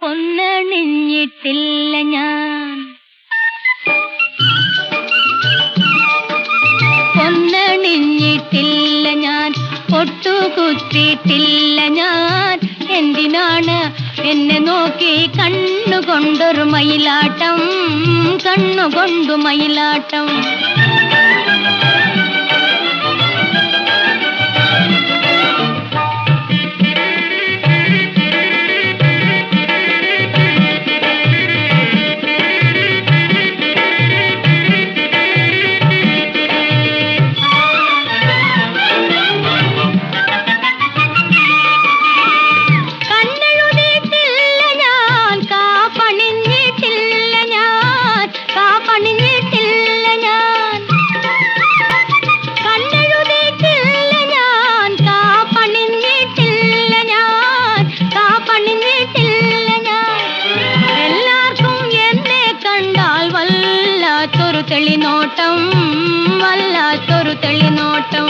പൊന്നണിഞ്ഞിട്ടില്ല ഞാൻ, പൊന്നണിഞ്ഞിട്ടില്ല ഞാൻ, പൊട്ടുകുത്തിയിട്ടില്ല ഞാൻ. എന്തിനാണ് എന്നെ നോക്കി കണ്ണുകൊണ്ടൊരു മയിലാട്ടം, കണ്ണുകൊണ്ടു മയിലാട്ടം. തെളിനോട്ടം, വല്ലാത്തൊരു തെളിനോട്ടം.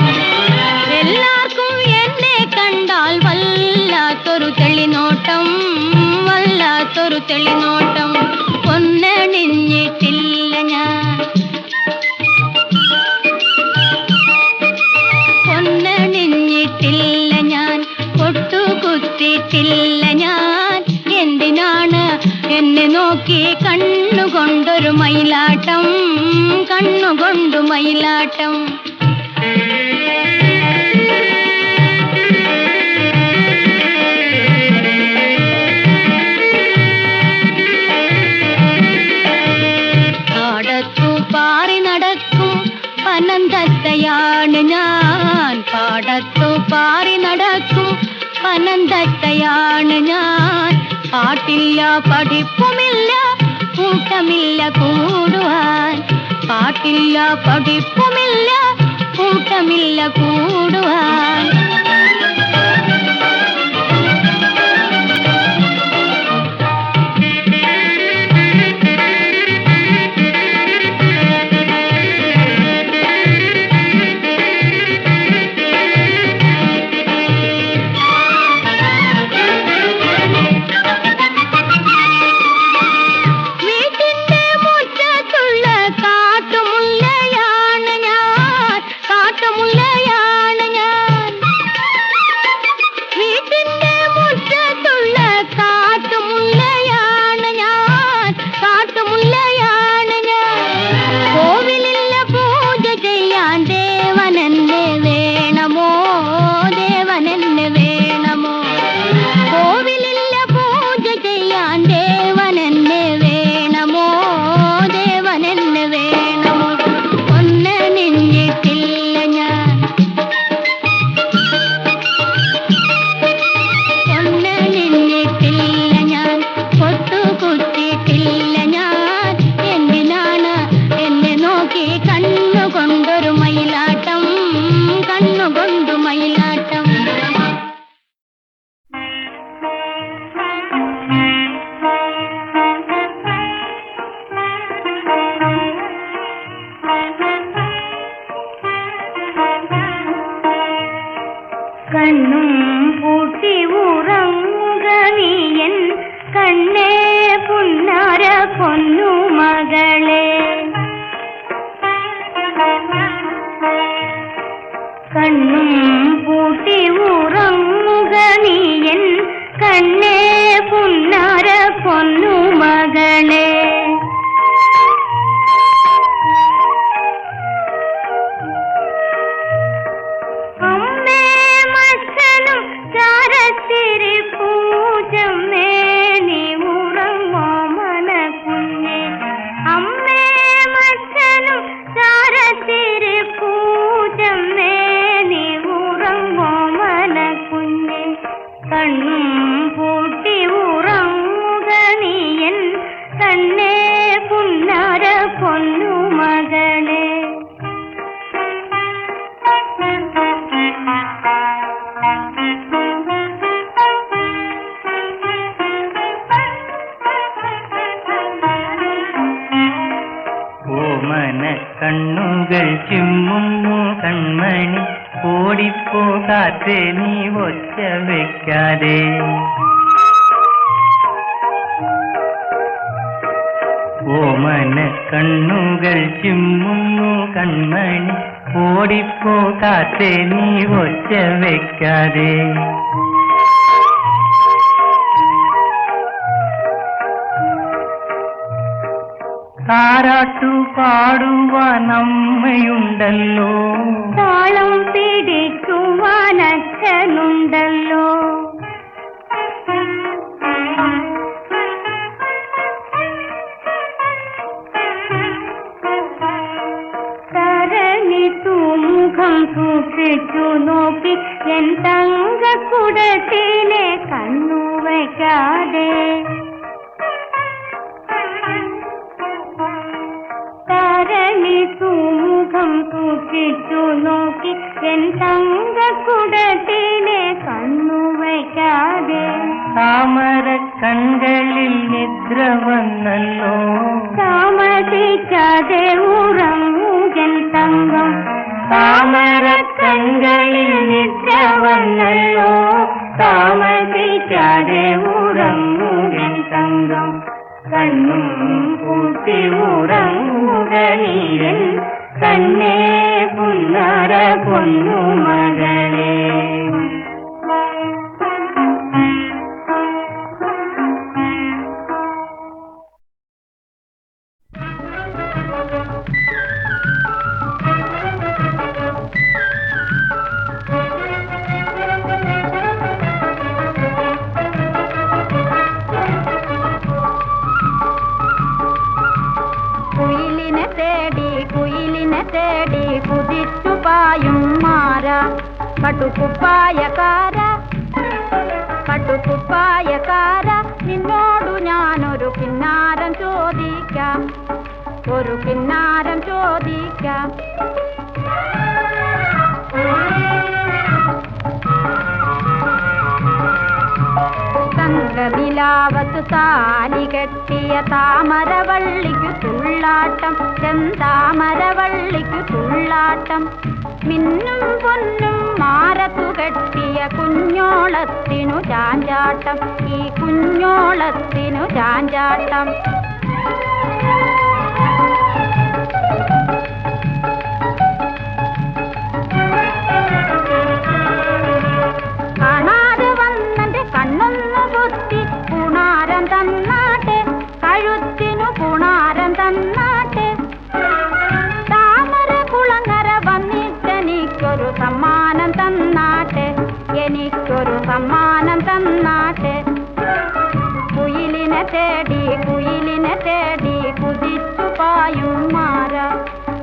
എല്ലാവർക്കും എന്നെ കണ്ടാൽ വല്ലാത്തൊരു തെളിനോട്ടം, വല്ലാത്തൊരു തെളിനോട്ടം. പൊന്നണിഞ്ഞിട്ടില്ല ഞാൻ, പൊന്നണിഞ്ഞിട്ടില്ല ഞാൻ, പൊട്ടുകുത്തിയിട്ടില്ല ഞാൻ. എന്തിനാണ് എന്നെ നോക്കി കണ്ണുകൊണ്ടൊരു മയിലാട്ടം, കണ്ണുകൊണ്ടു മയിലാട്ടം. പാടത്തു പാറി നടക്കും പനന്തത്തയാണ് ഞാൻ, പാടത്തു പാറി നടക്കും പനന്തത്തയാണ് ഞാൻ. പാട്ടില്ല പഠിപ്പുമില്ല കൂട്ടമില്ല കൂടുവാൻ, പാട്ടില്ല പഠിപ്പുമില്ല കൂട്ടമില്ല കൂടുവാൻ. കണ്ണുകൊണ്ടൊരു മയിലാട്ടം, കണ്ണുകൊണ്ടു മയിലാട്ടം. കണ്ണും പൂട്ടി ഉറങ്ങുക നീയൻ കണ്ണേ പുന്നാര പൊന്നു മകളെ, കണ്ണും പൂട്ടി ഉറങ്ങുക നീയൻ കണ്ണേ പുന്നാര പൊന്നു മകളെ. അമ്മേ മച്ചനും ചാരത്തിരി പൂജമ്മേ നീ ഉറങ്ങോ മനക്കുഞ്ഞെ, അമ്മേ മച്ചനും ചാരത്തിരി പൂജമ്മേ നീ ഉറങ്ങോ മനക്കുഞ്ഞെ. കണ്ണും പൂട്ടി ഉറങ്ങുക നീയൻ കണ്ണേ പുന്നാര പൊന്നു മകളെ. ഓമന കണ്ണുകൾ ചിമ്മുന്നു കൺമണി, ഓടിപ്പോകാതെ നീ ഒച്ച വെക്കാതെ. കണ്ണുകൾ ചിമ്മുന്നു കൺമണി, ഓടിപ്പോ കാറ്റേ നീ ഒച്ച വെക്കാതെ. താരാട്ടു പാടുവാൻ അമ്മയുണ്ടല്ലോ, താളം പിടിക്കുവാൻ അച്ഛനുണ്ടല്ലോ. തരണിട്ടു മുഖം സൂക്ഷിച്ചു നോക്കി എൻ തങ്കക്കുടത്തിലെ കണ്ണു വയ്ക്കാതെ. മുഖം സൂക്ഷിച്ചു നോക്കി എൻ തങ്കക്കുടത്തിലെ കണ്ണു വയ്ക്കാതെ. താമര കണ്ണുകളിൽ നിദ്ര വന്നല്ലോ, താമസിക്കാതെ ഉറങ്ങൂകൻ തങ്കം. താമര കണ്ണുകളിൽ നിദ്ര വന്നല്ലോ, താമസിക്കാതെ ഉറങ്ങൂകൻ തങ്കം. കണ്ണും പൂട്ടി ഉറങ്ങുക നീരൻ കണ്ണേ പുന്നര പൊന്നു മകളെ. തേടി കുതിച്ചു പായും മാര കട്ടുകുപ്പായക്കാര, നിന്നോടു ഞാനൊരു കിന്നാരം ചോദിക്കാം, ഒരു കിന്നാരം ചോദിക്കാം. തങ്കനിലാവത്ത് താലി കെട്ടിയ താമരവള്ളിക്കു തുള്ളാട്ടം, ചെന്താമരവള്ളിക്കു തുള്ളാട്ടം. മിന്നും പൊന്നും മാറത്തു കെട്ടിയ കുഞ്ഞോളത്തിനു ചാഞ്ചാട്ടം, ഈ കുഞ്ഞോളത്തിനു ചാഞ്ചാട്ടം. കണ്ണൊന്നു കുത്തി പുണാരം തന്നാട്ടെ, കഴുത്തിനു പുണാരം തന്നാട്ടെ. താമര കുളങ്ങര വന്നിട്ടെനിക്കൊരു സമ്മാനം തന്നാട്ടെ, എനിക്കൊരു സമ്മാനം തന്നാട്ടെ. കുയിലിനെ തേടി കുതിച്ചു പായും മാര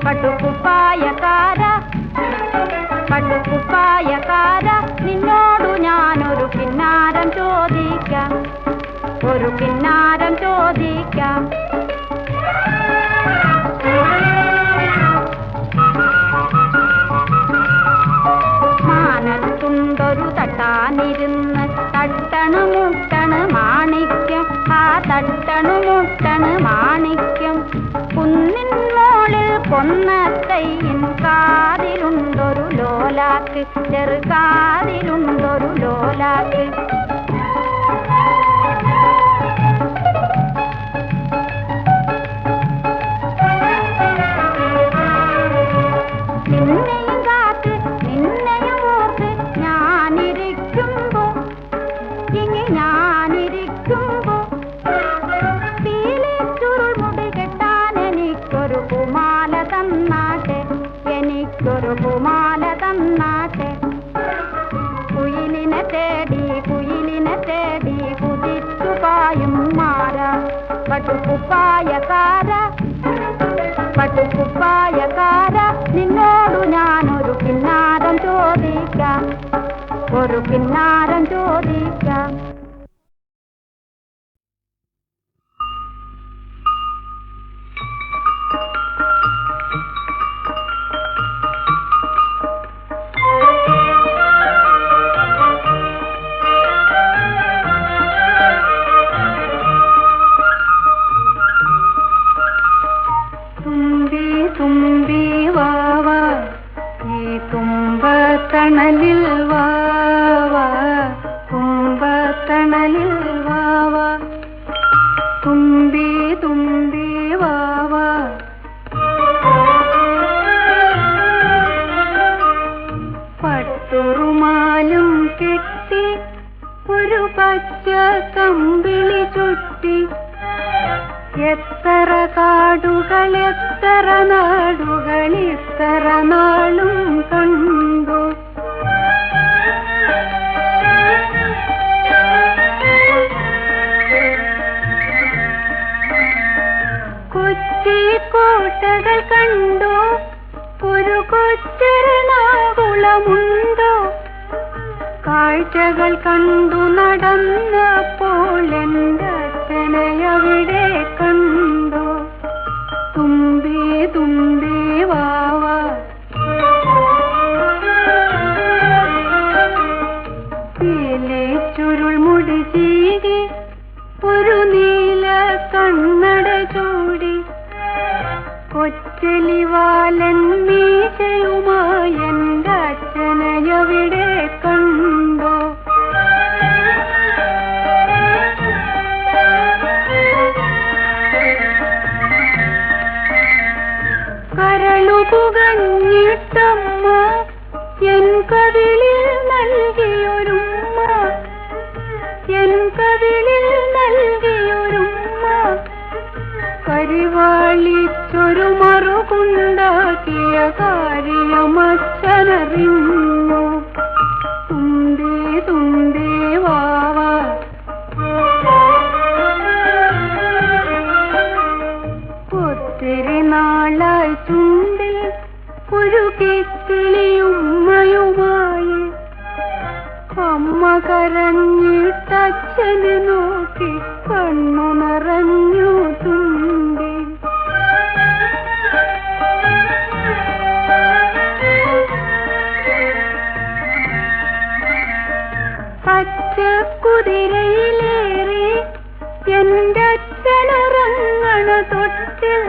കട്ടുകുപ്പായക്കാര, നിന്നോടു ഞാനൊരു കിന്നാരം ചോദിക്കാം, ഒരു കിന്നാരം ചോദിക്കാം. മാനത്തുണ്ടൊരു തട്ടാനിരുന്ന് തട്ടണു മുട്ടണ് മാണിക്യം, ആ തട്ടണു മുട്ടണ് മാണിക്യം. കുന്നിൻ മോളിൽ കൊന്നത്തയ്യൻ കാതിലുണ്ടൊരു ലോലാക്ക്, ചെറുകാതിലുണ്ടൊരു ലോലാക്ക്. നിന്നെയും കാത്ത് നിന്നെയും ഓർത്ത് ഞാനിരിക്കുമ്പോ, ഇങ്ങി ഞാനിരിക്കുമ്പോ, പീലിച്ചുരുൾമുടി കെട്ടാൻ എനിക്കൊരു കുമാല തന്നാട്ടെ, എനിക്കൊരു കുമാല തന്നാട്ടെ. കുയിലിനെ തേടി കുതിച്ചു പായും മാര കട്ടുകുപ്പായക്കാര, നിന്നോടു ഞാനൊരു കിന്നാരം ചോദിക്കാം, ഒരു കിന്നാരം ചോദിക്കാം. തുമ്പി വാവ ഈ തുമ്പത്തണലിൽ വാവ, തുമ്പ എത്ര കാടുകൾ എത്ര നാടുകൾ ഇത്ര നാളും കണ്ടു. കൊച്ചി കോട്ടകൾ കണ്ടു, ഒരു കൊച്ചെറണാകുളമുണ്ടോ? കാഴ്ചകൾ കണ്ടു നടന്നപ്പോൾ എൻ്റെ അച്ഛനെ അവിടെ കണ്ടു. തുമ്പി തുമ്പി വാവ, ചുരുൾ മുടി ചീകി ഒരു നീല കണ്ണട ചൂടി, കൊച്ചലിവാലൻ മീശയുമായി എൻ്റെ അച്ഛനെ അവിടെ കണ്ടു. കരളു പുകഞ്ഞിട്ടമ്മ എൻ കവിളിൽ നൽകിയൊരുമ്മ, എൻ കവിളിൽ നൽകിയൊരുമ്മ, കരിവാളിച്ചൊരു മറുകുണ്ടാക്കിയ കാര്യമച്ഛനറിഞ്ഞു. തുമ്പി തുമ്പി വാവ, ഒത്തിരി നാളായി ചുണ്ടിൽ ഒരു കിക്കിളിയുമ്മയുമായി. അമ്മ കരഞ്ഞിട്ടച്ഛനെ നോക്കി കണ്ണു നിറഞ്ഞു തുമ്പി. പച്ചക്കുതിരയിലേറി എൻ്റെ അച്ഛനുറങ്ങണ തൊട്ടിൽ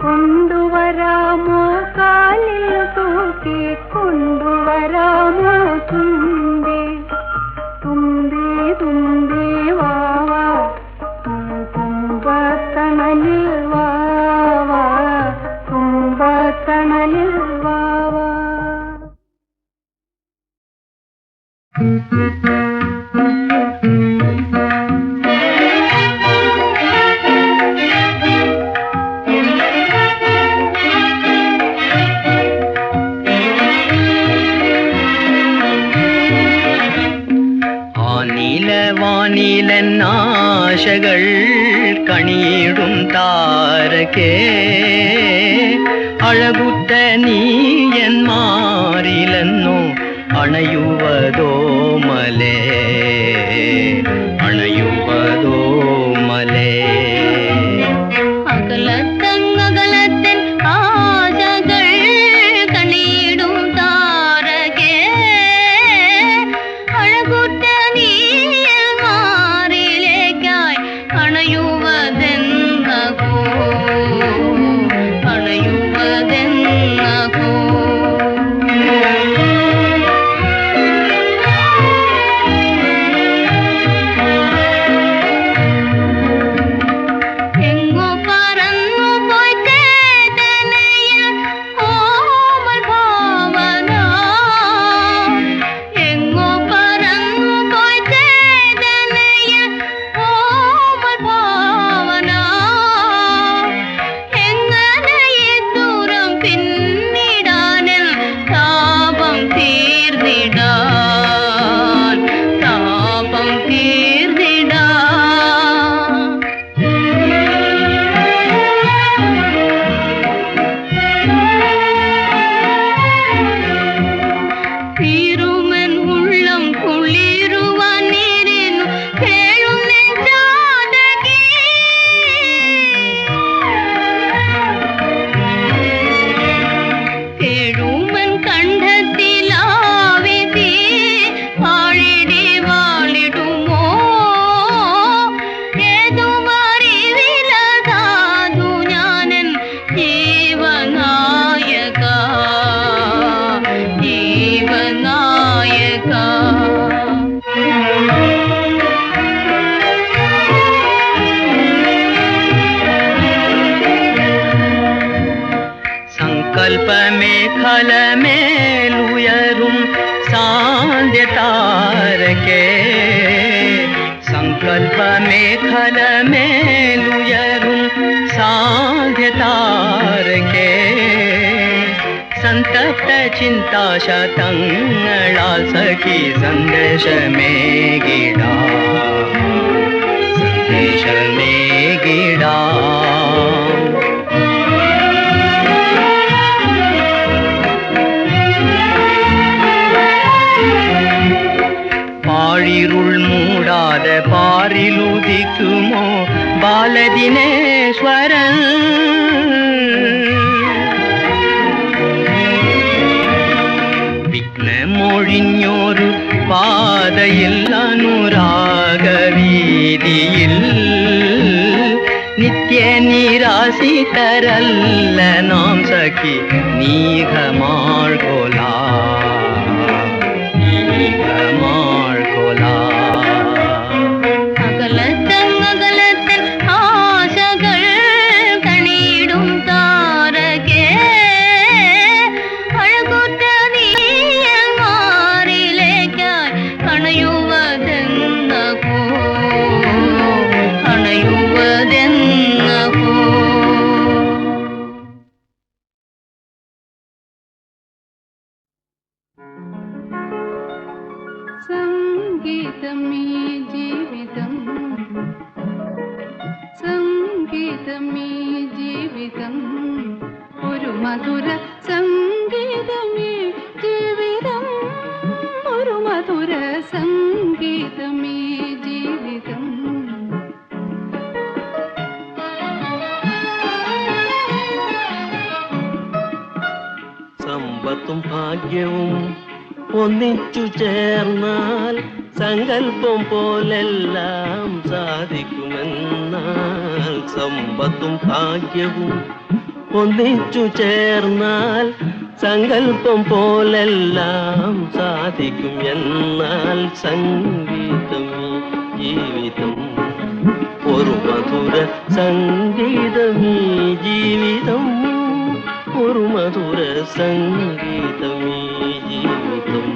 കൊണ്ടുവരാമോ, കാലിൽ തൂക്കി കൊണ്ടുവരാമോ തുമ്പി. തുമ്പി തുമ്പി വാവ, തുമ്പത്തണലിൽ വാവ, തുമ്പത്തണലിൽ വാവ. വാനിലനാശകൾ കണിയിടും താരകേ, അഴകുറ്റ നീയന്മാരിലെന്നോ അണയുവതോ മലേ, അണയുവതോ മലേ. അകലത്തൻ ആശകൾ കണിയിടും താരകേ, അഴകുറ്റ നീയന്മാരിലേക്കായി അണയുവതെന്നകോ, അണയുവതെന്നകോ. കൽപ്പമേഖലമേലുയരും സാന്ധ്യ താരകേ, സങ്കൽപ്പ നവമേഖലമേലുയരും സാധ്യതാരകേ സന്തപ്ത ചിന്താശതങ്ങളാൽ സഖി സന്ദേശമേകിടാ സന്ദേശമേകിടാ പാഴിരുൾ മൂടാതെ പാരിലുദിക്കുമോ ബാലദിനേശ്വരൻ വിഘ്നമൊഴിഞ്ഞൊരു പാതയിൽ അനുരാഗവീതിയിൽ നിത്യനിരാശിതരല്ല നാം സഖി നീഘമാൾകൊലാ അകലത്തൻ ആശകൾ കണിയിടും താരകേ അഴകുറ്റ നീയമാറിലേക്കായി അണയുവതെന്നകോ അണയുവതെന്നകോ സംഗീതമേ ജീവിതം സംഗീതമേ ജീവിതം ഒരു മധുര സംഗീതമേ ജീവിതം ഒരു മധുര സംഗീതമേ ജീവിതം സമ്പത്തും ഭാഗ്യവും ഒന്നിച്ചു ചേർന്നാൽ സങ്കല്പം പോലെല്ലാം സാധിക്കുമെന്നാൽ സമ്പത്തും ഭാഗ്യവും ഒന്നിച്ചു ചേർന്നാൽ സങ്കല്പം പോലെല്ലാം സാധിക്കും എന്നാൽ സംഗീതമേ ജീവിതം ഒരു മധുര സംഗീതമേ ജീവിതം ഒരു മധുര സംഗീതമേ ജീവിതം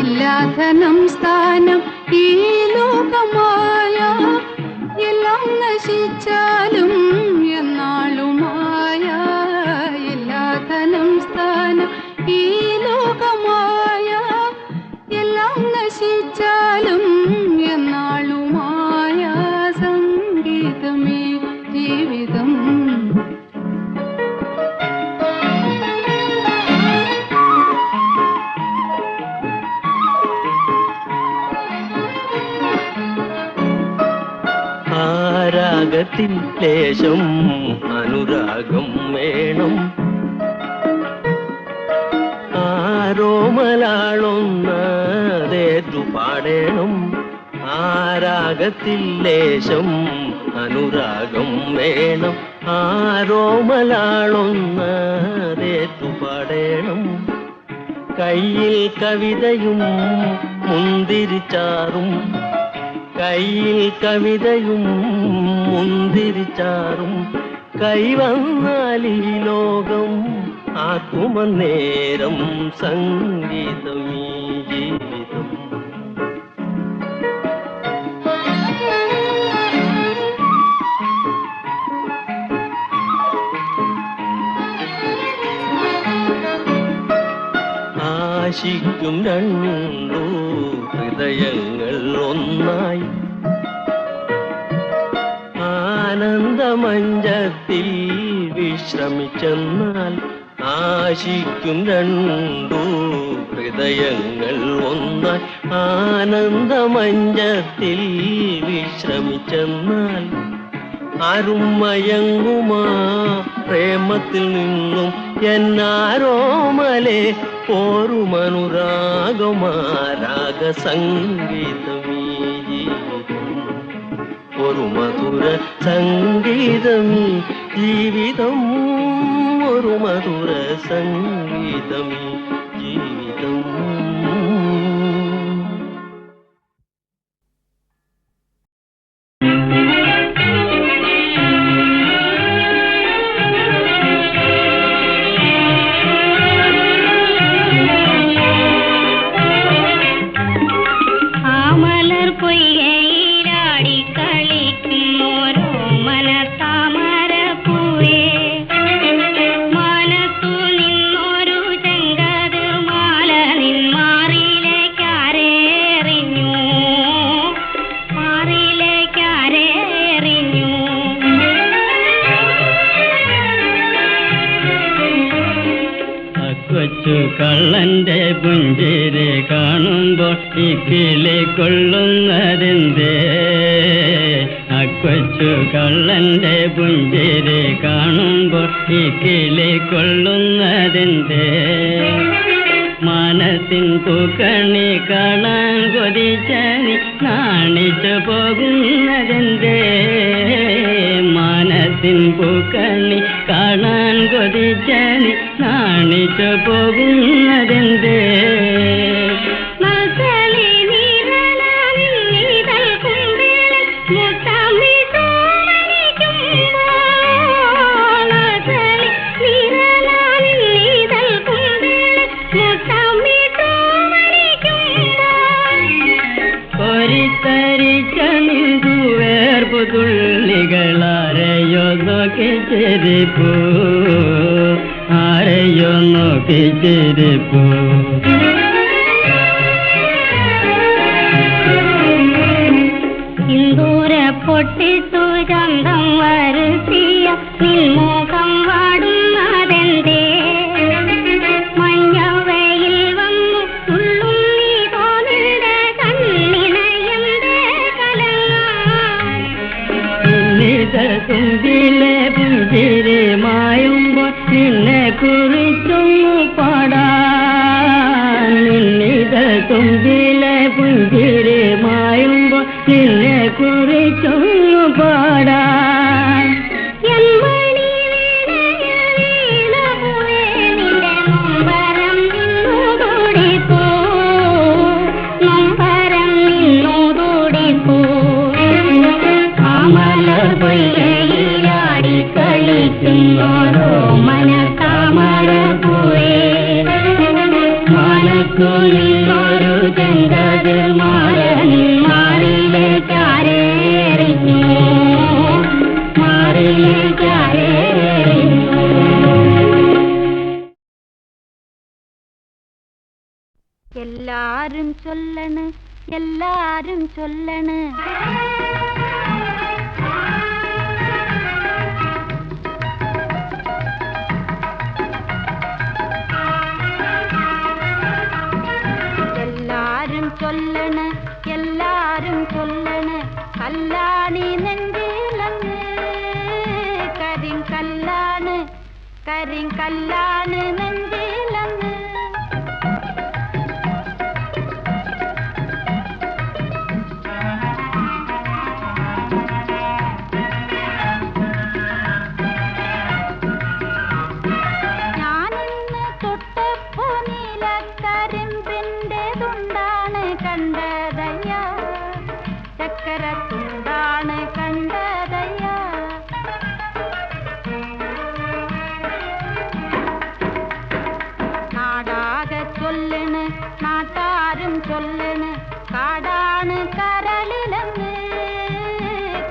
ഇല്ലാധനം സ്ഥാനം ഈ ലോകമായ എല്ലാം നശിച്ചാലും എന്നാളുമായ ഇല്ലാധനം സ്ഥാനം ഈ ലോകമായ എല്ലാം നശിച്ചാലും എന്നാളുമായ സംഗീതമേ ജീവിതം രാഗത്തിൽ ലേശം അനുരാഗം വേണം ആരോമലാളൊന്നതേറ്റു പാടേണം ആരാഗത്തിൽ ലേശം അനുരാഗം വേണം ആരോമലാളൊന്നതേറ്റു പാടേണം കയ്യിൽ കവിതയും മുന്തിരിച്ചാറും കയ്യിൽ കവിതയും മുന്തിരിച്ചാറും കൈവന്നാൽ ഈ ലോകം ആക്കുമന്നേരം സംഗീതമീ ജീവിതം ആശിക്കും രണ്ടു ഹൃദയങ്ങൾ ഒന്നായി ആനന്ദമഞ്ചത്തിൽ വിശ്രമിച്ചെന്നാൽ ആശിക്കും രണ്ടു ഹൃദയങ്ങൾ ഒന്നായി ആനന്ദമഞ്ചത്തിൽ വിശ്രമിച്ചെന്നാൽ ആരും മയങ്ങുമാ പ്രേമത്തിൽ നിന്നും എന്നാരോമലെ പോരുമനുരാഗമാരാഗ സംഗീതമീ ജീവിതം ഒരു മധുര സംഗീതമീ ജീവിതം ഒരു മധുര സംഗീതമീ ജീവിതം കള്ളന്റെ പുഞ്ചിരി കാണുമ്പോൾ ഈ കിളി കൊള്ളുന്നതെന്തേ? അക്കൊച്ചു കള്ളന്റെ പുഞ്ചിരി കാണുമ്പോൾ ഈ കിളി കൊള്ളുന്നതെന്തേ? മനസ്സിൻ പൂക്കണി കാണാൻ കൊതിച്ചനി നാണിച്ചു പോകുന്നതെന്തേ? മനസ്സിൻ പൂക്കണി കാണാൻ കൊതിച്ചനി നാണിച്ചു പോകുന്നതെന്തേ? തുള്ളികളാരെയോ നോക്കിച്ചിരിപ്പൂ, ആരെയോ നോക്കിച്ചിരിപ്പൂ. സിന്ദൂര പൊട്ടിട്ടു ചന്തം വരുത്തിയ നിൻമുഖം വാടുന്നതെന്തേ? മഞ്ഞവയിൽ വന്നു തുള്ളും നീ തോന്നിന്റെ കണ്ണിണയന്തേ കലങ്ങാൻ? തുമ്പിലെ പുഞ്ചിരി മായുമ്പോൾ നിന്നെ കുറിച്ചൊന്നു പാടാൻ. നിന്നിത തുമ്പിലെ പുഞ്ചിരി മായുമ്പോൾ നിന്നെ കുറിച്ചൊന്നു പാടാൻ. പൊയ്യയിലാടി കളിക്കുന്നോരോ മനക്കാമരപ്പൂവേ, മാനക്കുനിന്നൊരു ചെങ്കതിർ മാരനിൽ മാറിലെ ചാരേറിഞ്ഞു, മാറിലെ ചാരേറിഞ്ഞു. എല്ലാരും ചൊല്ലണ്, എല്ലാരും ചൊല്ലണ്, ചൊല്ലണ്, എല്ലാരും ചൊല്ലണ്, കല്ലാണി നെഞ്ചിലന്ന് കരിങ്കല്ലാണ്, കരിങ്കല്ലാണ് നെഞ്ചിലന്ന്. ഞാനിന്ന് തൊട്ടപ്പോ നീലക്കരിമ്പിന്റെ തുണ്ടാണ് കണ്ടതയ്യ, ചക്കര തുണ്ടാണ് കണ്ടതയ്യ. നാടാകെ ചൊല്ലണ്, നാട്ടാരും ചൊല്ലണ്, കാടാണ് കരളിലെന്ന്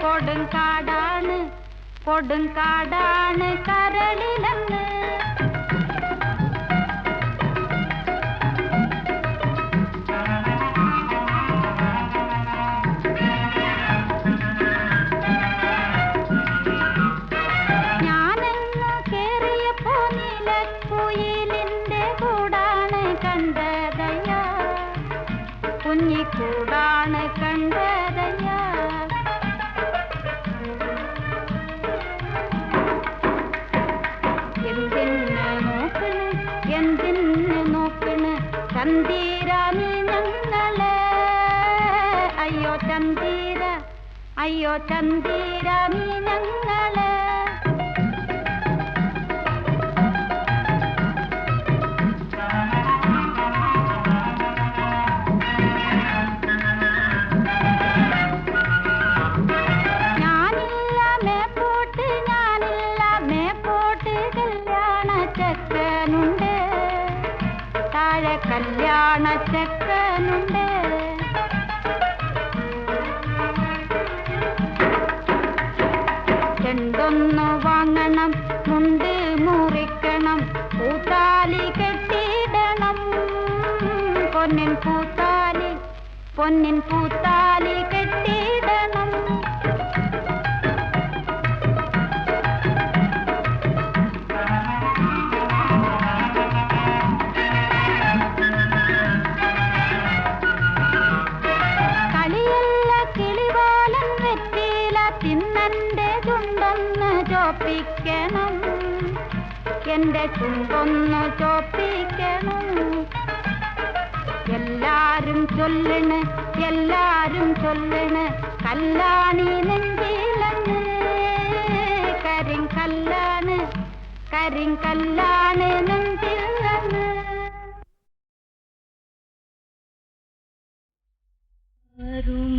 കൊടുങ്കാടാണ്, കൊടുങ്കാടാണ് കരളിലെന്ന്. ഞാനെന്ന് കേറിയപ്പോ നീലക്കുയിലിന്റെ കൂടാണ് കണ്ടതയ്യ, കുഞ്ഞിക്കൂടാണ് കണ്ടതയ്യ. എന്തിന് നോക്കണ്, എന്തിന് നോക്കണ് ചന്തീരാനി ഞങ്ങളെ? അയ്യോ ചന്തീര, അയ്യോ ചന്തീരാനി ഞങ്ങളെ. ഞാനില്ല മേപ്പോട്ട്, ഞാനില്ല മേപ്പോട്ട്, കല്യാണ ചെക്കനുണ്ട് താഴെ, കല്യാണ ചെക്കനുണ്ട്. ചെണ്ടൊന്നു വാങ്ങണം, മുണ്ട് മുറിക്കണം, പൂത്താലി കെട്ടിടണം, പൊന്നിൻ പൂത്താലി, പൊന്നിൻ പൂത്താലി കെട്ടിടണം. എന്റെ ചുണ്ടൊന്നു ചോപ്പിക്കണം. എല്ലാരും ചൊല്ലണ് കല്ലാണി നെഞ്ചിലന്ന് കരിങ്കല്ലാണ് നെഞ്ചിലന്ന്. വരും